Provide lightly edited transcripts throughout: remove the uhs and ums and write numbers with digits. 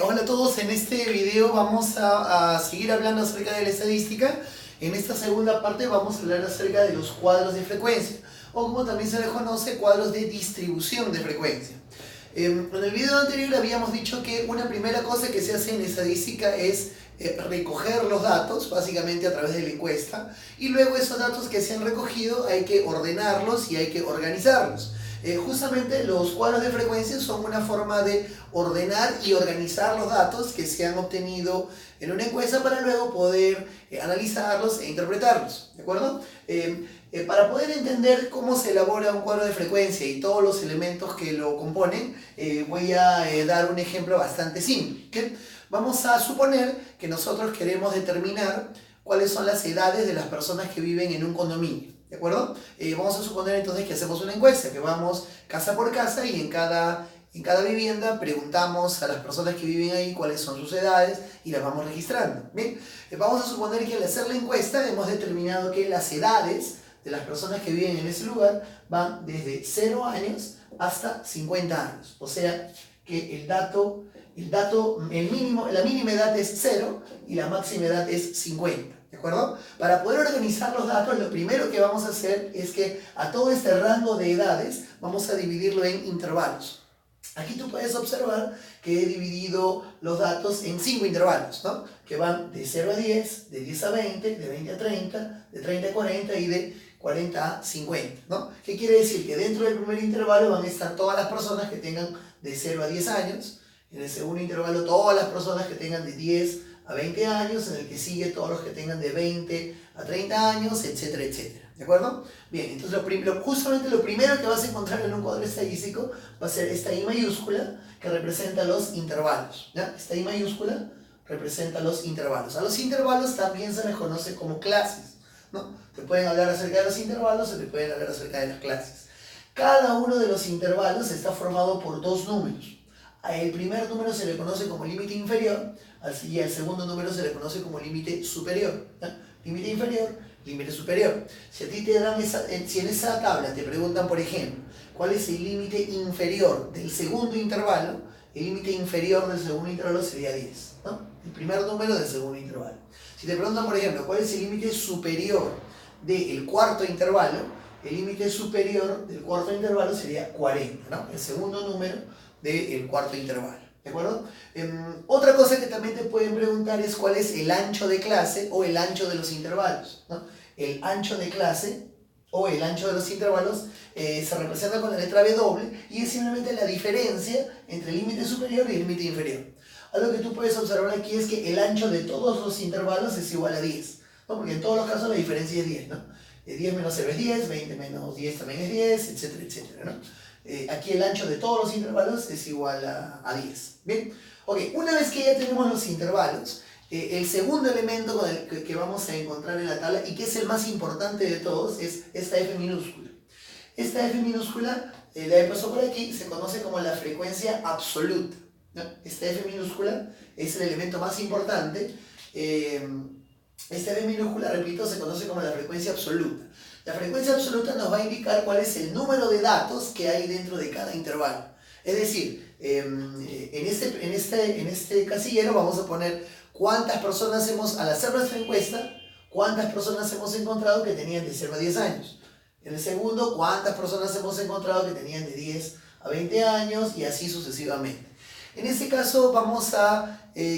Hola a todos, en este video vamos a seguir hablando acerca de la estadística. En esta segunda parte vamos a hablar acerca de los cuadros de frecuencia, o como también se les conoce, cuadros de distribución de frecuencia. En el video anterior habíamos dicho que una primera cosa que se hace en estadística es recoger los datos, básicamente a través de la encuesta, y luego esos datos que se han recogido hay que ordenarlos y hay que organizarlos. Justamente los cuadros de frecuencia son una forma de ordenar y organizar los datos que se han obtenido en una encuesta para luego poder analizarlos e interpretarlos, ¿de acuerdo? Para poder entender cómo se elabora un cuadro de frecuencia y todos los elementos que lo componen, voy a dar un ejemplo bastante simple, ¿okay? Vamos a suponer que nosotros queremos determinar cuáles son las edades de las personas que viven en un condominio. ¿De acuerdo? Vamos a suponer entonces que hacemos una encuesta, que vamos casa por casa y en cada vivienda preguntamos a las personas que viven ahí cuáles son sus edades y las vamos registrando. Bien, vamos a suponer que al hacer la encuesta hemos determinado que las edades de las personas que viven en ese lugar van desde 0 años hasta 50 años. O sea que la mínima edad es 0 y la máxima edad es 50. ¿De acuerdo? Para poder organizar los datos, lo primero que vamos a hacer es que a todo este rango de edades vamos a dividirlo en intervalos. Aquí tú puedes observar que he dividido los datos en 5 intervalos, ¿no? Que van de 0 a 10, de 10 a 20, de 20 a 30, de 30 a 40 y de 40 a 50, ¿no? ¿Qué quiere decir? Que dentro del primer intervalo van a estar todas las personas que tengan de 0 a 10 años, en el segundo intervalo todas las personas que tengan de 10 a 20 años, en el que sigue todos los que tengan de 20 a 30 años, etcétera, etcétera. ¿De acuerdo? Bien, entonces justamente lo primero que vas a encontrar en un cuadro estadístico va a ser esta I mayúscula que representa los intervalos. ¿Ya? Esta I mayúscula representa los intervalos. A los intervalos también se les conoce como clases, ¿no? Te pueden hablar acerca de los intervalos o te pueden hablar acerca de las clases. Cada uno de los intervalos está formado por dos números. El primer número se le conoce como límite inferior y al segundo número se le conoce como límite superior. ¿Ya? Límite inferior, límite superior. Si a ti te dan si en esa tabla te preguntan, por ejemplo, cuál es el límite inferior del segundo intervalo, el límite inferior del segundo intervalo sería 10, ¿no? El primer número del segundo intervalo. Si te preguntan, por ejemplo, cuál es el límite superior del cuarto intervalo, el límite superior del cuarto intervalo sería 40, ¿no? El segundo número del cuarto intervalo, ¿de acuerdo? Otra cosa que también te pueden preguntar es cuál es el ancho de clase o el ancho de los intervalos, ¿no? El ancho de clase o el ancho de los intervalos se representa con la letra B doble y es simplemente la diferencia entre el límite superior y el límite inferior. Algo que tú puedes observar aquí es que el ancho de todos los intervalos es igual a 10, ¿no? Porque en todos los casos la diferencia es 10, ¿no? 10 menos 0 es 10, 20 menos 10 también es 10, etcétera, etcétera, ¿no? Aquí el ancho de todos los intervalos es igual a 10. Bien, ok, una vez que ya tenemos los intervalos, el segundo elemento con el que vamos a encontrar en la tabla y que es el más importante de todos es esta F minúscula. Esta F minúscula, la he puesto por aquí, se conoce como la frecuencia absoluta, ¿no? Esta F minúscula es el elemento más importante. Esta F minúscula, repito, se conoce como la frecuencia absoluta. La frecuencia absoluta nos va a indicar cuál es el número de datos que hay dentro de cada intervalo. Es decir, en este casillero vamos a poner cuántas personas al hacer nuestra encuesta, cuántas personas hemos encontrado que tenían de 0 a 10 años. En el segundo, cuántas personas hemos encontrado que tenían de 10 a 20 años y así sucesivamente. En este caso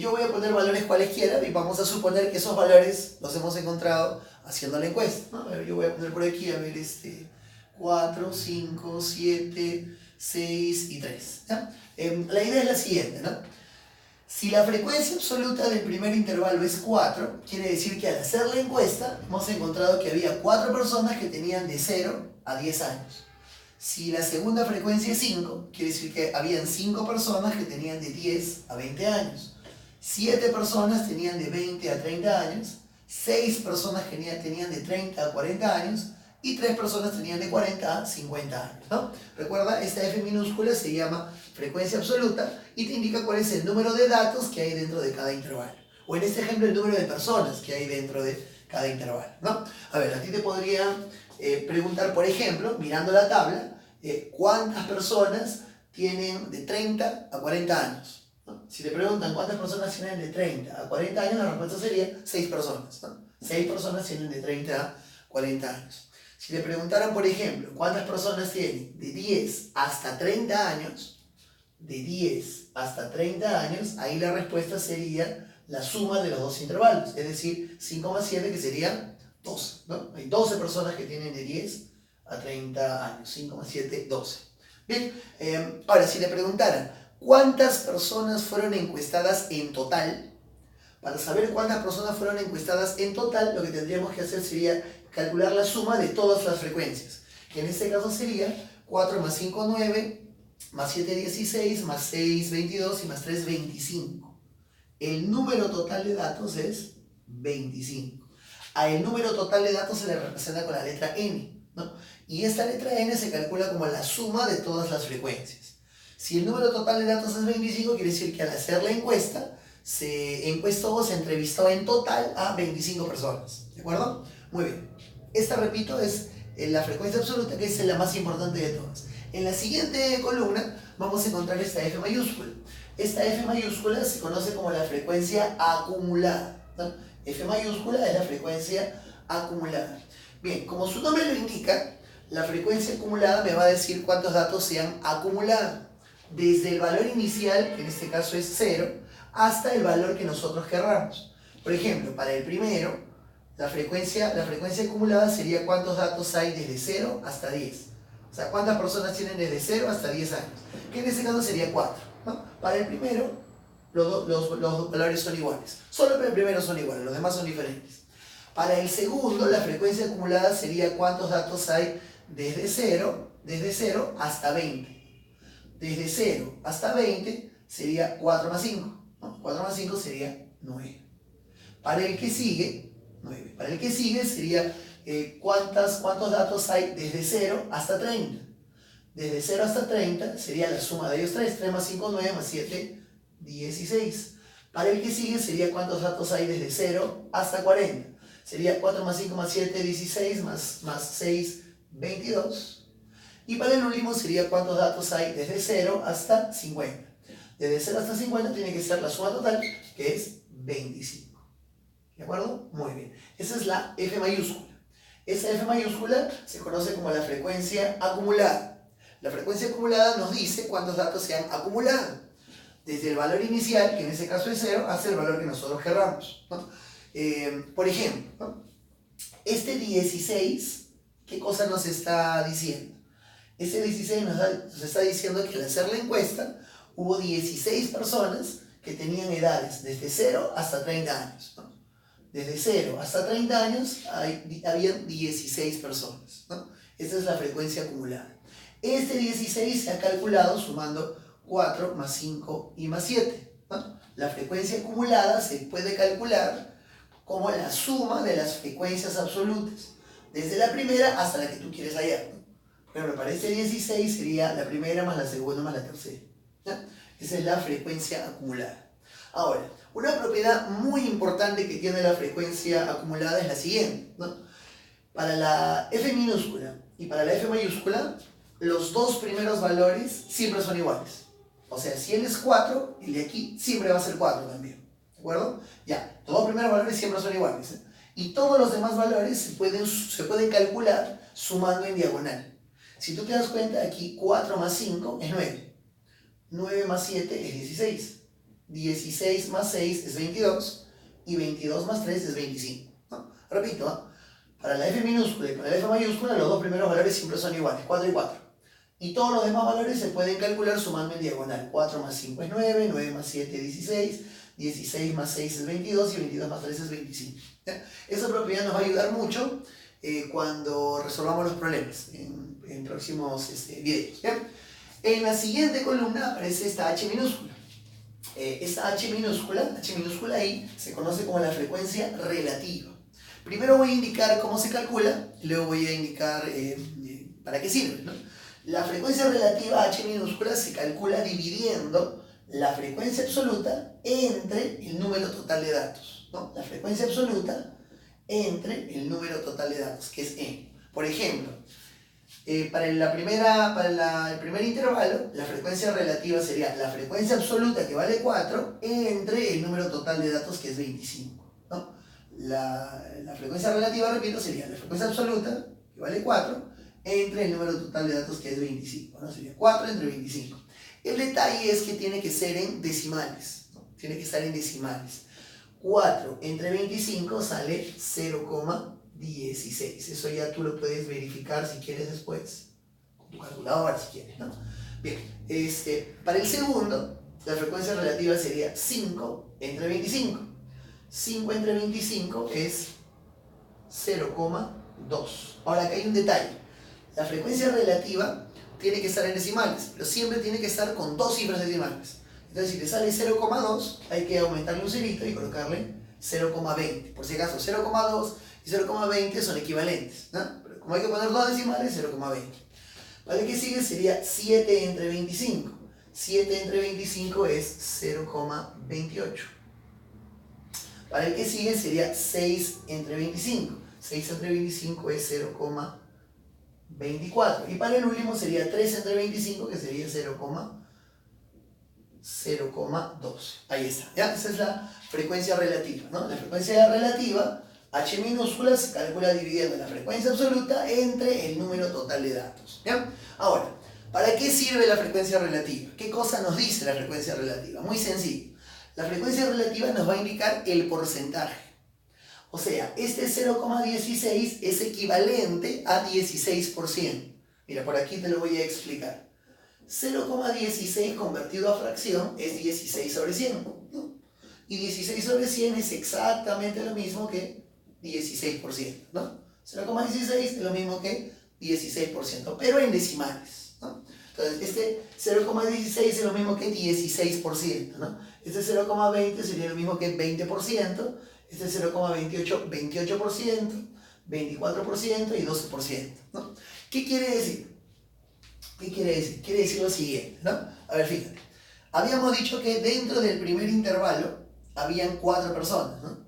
yo voy a poner valores cualesquiera y vamos a suponer que esos valores los hemos encontrado haciendo la encuesta, ¿no? A ver, yo voy a poner por aquí, 4, 5, 7, 6 y 3. ¿Ya? La idea es la siguiente, ¿no? Si la frecuencia absoluta del primer intervalo es 4, quiere decir que al hacer la encuesta hemos encontrado que había 4 personas que tenían de 0 a 10 años. Si la segunda frecuencia es 5, quiere decir que habían 5 personas que tenían de 10 a 20 años. 7 personas tenían de 20 a 30 años. 6 personas tenían de 30 a 40 años. Y 3 personas tenían de 40 a 50 años, ¿no? Recuerda, esta F minúscula se llama frecuencia absoluta y te indica cuál es el número de datos que hay dentro de cada intervalo. O en este ejemplo, el número de personas que hay dentro de cada intervalo, ¿no? A ver, a ti te podría preguntar, por ejemplo, mirando la tabla, cuántas personas tienen de 30 a 40 años, ¿no? Si te preguntan cuántas personas tienen de 30 a 40 años, la respuesta sería 6 personas, ¿no? 6 personas tienen de 30 a 40 años. Si te preguntaran, por ejemplo, cuántas personas tienen de 10 hasta 30 años, de 10 hasta 30 años, ahí la respuesta sería la suma de los dos intervalos, es decir, 5 más 7, que sería 12, ¿no? Hay 12 personas que tienen de 10 a 30 años, 5 más 7, 12. Bien, ahora, si le preguntaran cuántas personas fueron encuestadas en total, para saber cuántas personas fueron encuestadas en total, lo que tendríamos que hacer sería calcular la suma de todas las frecuencias, que en este caso sería 4 más 5, 9, más 7, 16, más 6, 22 y más 3, 25. El número total de datos es 25. A el número total de datos se le representa con la letra n, ¿no? Y esta letra n se calcula como la suma de todas las frecuencias. Si el número total de datos es 25, quiere decir que al hacer la encuesta, se encuestó o se entrevistó en total a 25 personas. ¿De acuerdo? Muy bien. Esta, repito, es la frecuencia absoluta, que es la más importante de todas. En la siguiente columna vamos a encontrar esta F mayúscula. Esta F mayúscula se conoce como la frecuencia acumulada, ¿no? F mayúscula es la frecuencia acumulada. Bien, como su nombre lo indica, la frecuencia acumulada me va a decir cuántos datos se han acumulado. Desde el valor inicial, que en este caso es 0, hasta el valor que nosotros querramos. Por ejemplo, para el primero, la frecuencia acumulada sería cuántos datos hay desde 0 hasta 10. O sea, cuántas personas tienen desde 0 hasta 10 años. Que en este caso sería 4, ¿no? Para el primero, los valores son iguales. Solo para el primero son iguales, los demás son diferentes. Para el segundo, la frecuencia acumulada sería cuántos datos hay desde 0 hasta 20. Desde 0 hasta 20 sería 4 más 5. ¿No? 4 más 5 sería 9. Para el que sigue, 9. Para el que sigue sería cuántos datos hay desde 0 hasta 30. Desde 0 hasta 30 sería la suma de ellos 3. 3 más 5, 9, más 7, 16. Para el que sigue sería cuántos datos hay desde 0 hasta 40. Sería 4 más 5 más 7, 16, más 6, 22. Y para el último sería cuántos datos hay desde 0 hasta 50. Desde 0 hasta 50 tiene que ser la suma total, que es 25. ¿De acuerdo? Muy bien. Esa es la F mayúscula. Esa F mayúscula se conoce como la frecuencia acumulada. La frecuencia acumulada nos dice cuántos datos se han acumulado. Desde el valor inicial, que en ese caso es 0, hasta el valor que nosotros querramos, ¿no? Por ejemplo, ¿no? Este 16, ¿qué cosa nos está diciendo? Este 16 nos está diciendo que al hacer la encuesta hubo 16 personas que tenían edades desde 0 hasta 30 años, ¿no? Desde 0 hasta 30 años habían 16 personas, ¿no? Esta es la frecuencia acumulada. Este 16 se ha calculado sumando 4 más 5 y más 7, ¿no? La frecuencia acumulada se puede calcular como la suma de las frecuencias absolutas, desde la primera hasta la que tú quieres hallar, ¿no? Por ejemplo, para este 16 sería la primera más la segunda más la tercera, ¿no? Esa es la frecuencia acumulada. Ahora, una propiedad muy importante que tiene la frecuencia acumulada es la siguiente, ¿no? Para la F minúscula y para la F mayúscula, los dos primeros valores siempre son iguales. O sea, si él es 4, el de aquí siempre va a ser 4 también. ¿De acuerdo? Ya, los dos primeros valores siempre son iguales, ¿eh? Y todos los demás valores se pueden calcular sumando en diagonal. Si tú te das cuenta, aquí 4 más 5 es 9. 9 más 7 es 16. 16 más 6 es 22. Y 22 más 3 es 25. ¿No? Repito, ¿no? Para la F minúscula y para la F mayúscula, los dos primeros valores siempre son iguales, 4 y 4. Y todos los demás valores se pueden calcular sumando en diagonal. 4 más 5 es 9, 9 más 7 es 16, 16 más 6 es 22 y 22 más 3 es 25. ¿Ya? Esa propiedad nos va a ayudar mucho cuando resolvamos los problemas en próximos videos. ¿Ya? En la siguiente columna aparece esta H minúscula. Esta H minúscula ahí se conoce como la frecuencia relativa. Primero voy a indicar cómo se calcula, y luego voy a indicar para qué sirve, ¿no? La frecuencia relativa H minúscula se calcula dividiendo la frecuencia absoluta entre el número total de datos, ¿no? La frecuencia absoluta entre el número total de datos, que es n. Por ejemplo, el primer intervalo, la frecuencia relativa sería la frecuencia absoluta que vale 4 entre el número total de datos que es 25. ¿No? La frecuencia relativa, repito, sería la frecuencia absoluta que vale 4 entre el número total de datos que es 25. ¿No? Sería 4 entre 25. El detalle es que tiene que ser en decimales. ¿No? Tiene que estar en decimales. 4 entre 25 sale 0,16. Eso ya tú lo puedes verificar si quieres después, con tu calculadora si quieres, ¿no? Bien, para el segundo, la frecuencia relativa sería 5 entre 25. 5 entre 25 es 0,2. Ahora, acá hay un detalle. La frecuencia relativa tiene que estar en decimales, pero siempre tiene que estar con dos cifras decimales. Entonces, si te sale 0,2, hay que aumentarle un cerito y colocarle 0,20. Por si acaso, 0,2 y 0,20 son equivalentes, ¿no? Pero como hay que poner dos decimales, 0,20. Para el que sigue sería 7 entre 25. 7 entre 25 es 0,28. Para el que sigue sería 6 entre 25. 6 entre 25 es 0,24. Y para el último sería 3 entre 25, que sería 0,12. Ahí está, ¿ya? Esa es la frecuencia relativa, ¿no? La frecuencia relativa, H minúscula, se calcula dividiendo la frecuencia absoluta entre el número total de datos, ¿ya? Ahora, ¿para qué sirve la frecuencia relativa? ¿Qué cosa nos dice la frecuencia relativa? Muy sencillo. La frecuencia relativa nos va a indicar el porcentaje. O sea, este 0,16 es equivalente a 16%. Mira, por aquí te lo voy a explicar. 0,16 convertido a fracción es 16 sobre 100, ¿no? Y 16 sobre 100 es exactamente lo mismo que 16%, ¿no? 0,16 es lo mismo que 16%, pero en decimales, ¿no? Entonces, este 0,16 es lo mismo que 16%, ¿no? Este 0,20 sería lo mismo que 20%, este 0,28, 28%, 24% y 12%, ¿no? ¿Qué quiere decir? ¿Qué quiere decir? Quiere decir lo siguiente, ¿no? A ver, fíjate. Habíamos dicho que dentro del primer intervalo habían 4 personas, ¿no?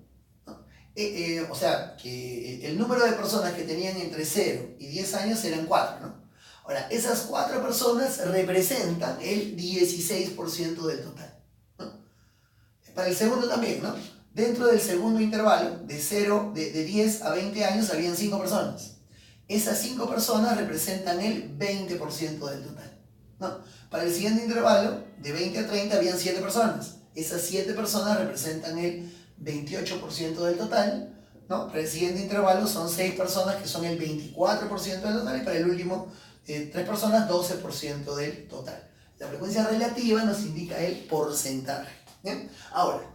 O sea, que el número de personas que tenían entre 0 y 10 años eran 4, ¿no? Ahora, esas 4 personas representan el 16% del total, ¿no? Para el segundo también, ¿no? Dentro del segundo intervalo, de 10 a 20 años, habían 5 personas. Esas 5 personas representan el 20% del total, ¿no? Para el siguiente intervalo, de 20 a 30, habían 7 personas. Esas 7 personas representan el 28% del total, ¿no? Para el siguiente intervalo son 6 personas que son el 24% del total y para el último 3 personas 12% del total. La frecuencia relativa nos indica el porcentaje, ¿bien? Ahora,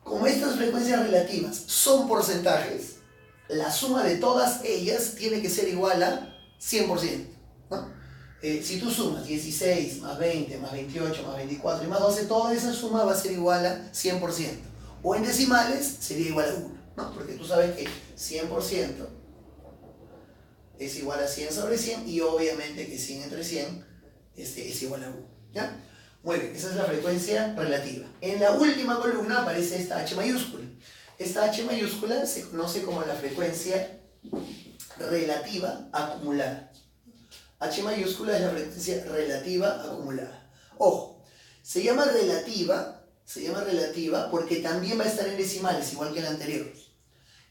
como estas frecuencias relativas son porcentajes, la suma de todas ellas tiene que ser igual a 100%, ¿no? Si tú sumas 16 más 20 más 28 más 24 y más 12, toda esa suma va a ser igual a 100%. O en decimales sería igual a 1, ¿no? Porque tú sabes que 100% es igual a 100 sobre 100 y obviamente que 100 entre 100 es igual a 1, ¿ya? Muy bien, esa es la frecuencia relativa. En la última columna aparece esta H mayúscula. Esta H mayúscula se conoce como la frecuencia relativa acumulada. H mayúscula es la frecuencia relativa acumulada. Ojo, se llama relativa porque también va a estar en decimales, igual que la anterior.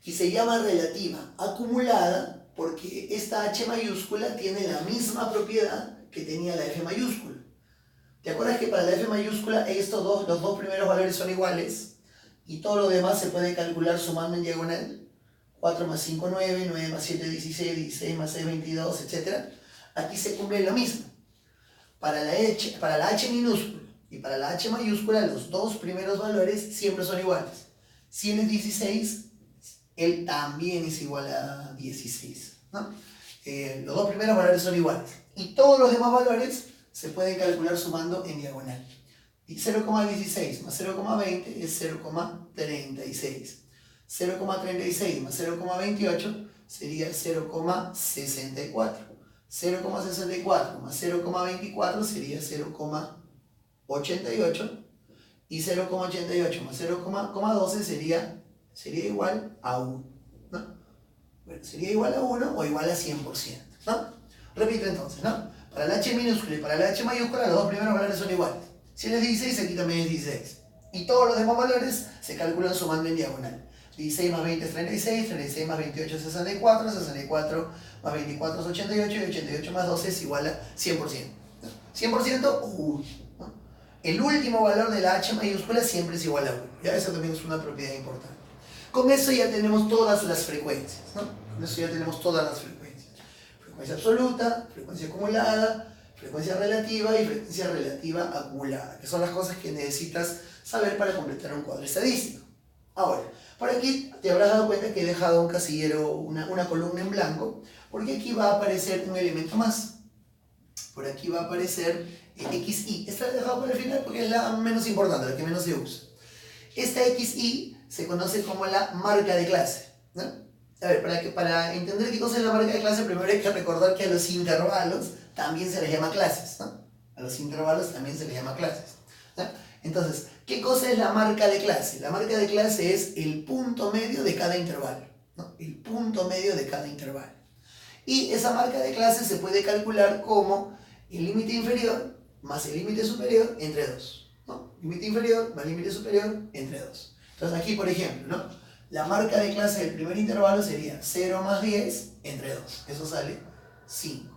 Y se llama relativa acumulada porque esta H mayúscula tiene la misma propiedad que tenía la F mayúscula. ¿Te acuerdas que para la F mayúscula los dos primeros valores son iguales? Y todo lo demás se puede calcular sumando en diagonal. 4 más 5, 9, 9 más 7, 16, 16 más 6, 22, etc. Aquí se cumple lo mismo. Para la H minúscula y para la H mayúscula, los dos primeros valores siempre son iguales. Si él es 16, él también es igual a 16, ¿no? Los dos primeros valores son iguales. Y todos los demás valores se pueden calcular sumando en diagonal. Y 0,16 más 0,20 es 0,36. 0,36 más 0,28 sería 0,64. 0,64 más 0,24 sería 0,88. Y 0,88 más 0,12 sería igual a 1, ¿no? Bueno, sería igual a 1 o igual a 100%, ¿no? Repito entonces, ¿no? Para la h minúscula y para la h mayúscula, los dos primeros valores son iguales. Si él es 16, aquí también es 16. Y todos los demás valores se calculan sumando en diagonal. 16 más 20 es 36, 36 más 28 es 64, 64 más 24 es 88 y 88 más 12 es igual a 100%. 100%, ¿no? El último valor de la h mayúscula siempre es igual a 1. Ya eso también es una propiedad importante. Con eso ya tenemos todas las frecuencias, ¿no? Con eso ya tenemos todas las frecuencias. Frecuencia absoluta, frecuencia acumulada, frecuencia relativa y frecuencia relativa acumulada, que son las cosas que necesitas saber para completar un cuadro estadístico. Ahora, por aquí te habrás dado cuenta que he dejado un casillero, una columna en blanco, porque aquí va a aparecer un elemento más. Por aquí va a aparecer XY. Esta la he dejado para el final porque es la menos importante, la que menos se usa. Esta XY se conoce como la marca de clase, ¿no? A ver, para entender qué cosa es la marca de clase, primero hay que recordar que a los intervalos también se les llama clases, ¿no? A los intervalos también se les llama clases, ¿no? Entonces, ¿qué cosa es la marca de clase? La marca de clase es el punto medio de cada intervalo, ¿no? El punto medio de cada intervalo. Y esa marca de clase se puede calcular como el límite inferior más el límite superior entre 2, ¿no? Límite inferior más límite superior entre 2. Entonces aquí, por ejemplo, ¿no? La marca de clase del primer intervalo sería 0 más 10 entre 2. Eso sale 5.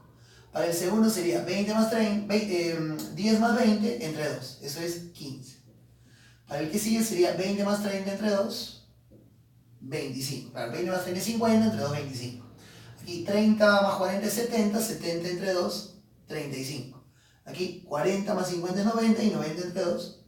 Para el segundo sería 10 más 20 entre 2. Eso es 15. Para el que sigue sería 20 más 30 entre 2, 25. Para el 20 más 30 es 50, entre 2, 25. Aquí 30 más 40 es 70, 70 entre 2, 35. Aquí 40 más 50 es 90 y 90 entre 2,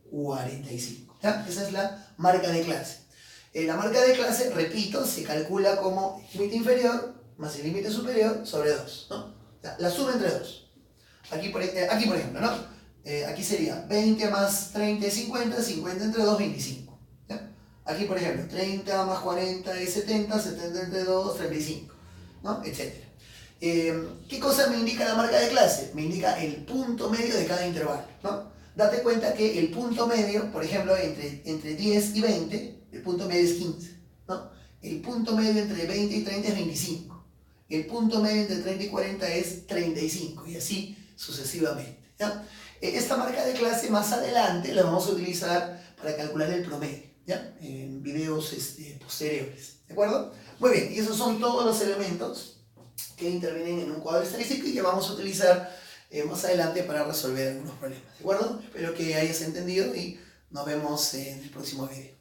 45. ¿Ya? Esa es la marca de clase. La marca de clase, repito, se calcula como límite inferior más el límite superior sobre 2, ¿no? O sea, la suma entre 2. Aquí por ejemplo, ¿no? Aquí sería 20 más 30 es 50, 50 entre 2, 25. ¿Ya? Aquí, por ejemplo, 30 más 40 es 70, 70 entre 2, 35, ¿no? Etcétera. ¿Qué cosa me indica la marca de clase? Me indica el punto medio de cada intervalo, ¿no? Date cuenta que el punto medio, por ejemplo, entre 10 y 20, el punto medio es 15, ¿no? El punto medio entre 20 y 30 es 25. El punto medio entre 30 y 40 es 35, y así sucesivamente, ¿ya? Esta marca de clase más adelante la vamos a utilizar para calcular el promedio, ¿ya? En videos posteriores, ¿de acuerdo? Muy bien, y esos son todos los elementos que intervienen en un cuadro estadístico y que vamos a utilizar más adelante para resolver algunos problemas, ¿de acuerdo? Espero que hayas entendido y nos vemos en el próximo video.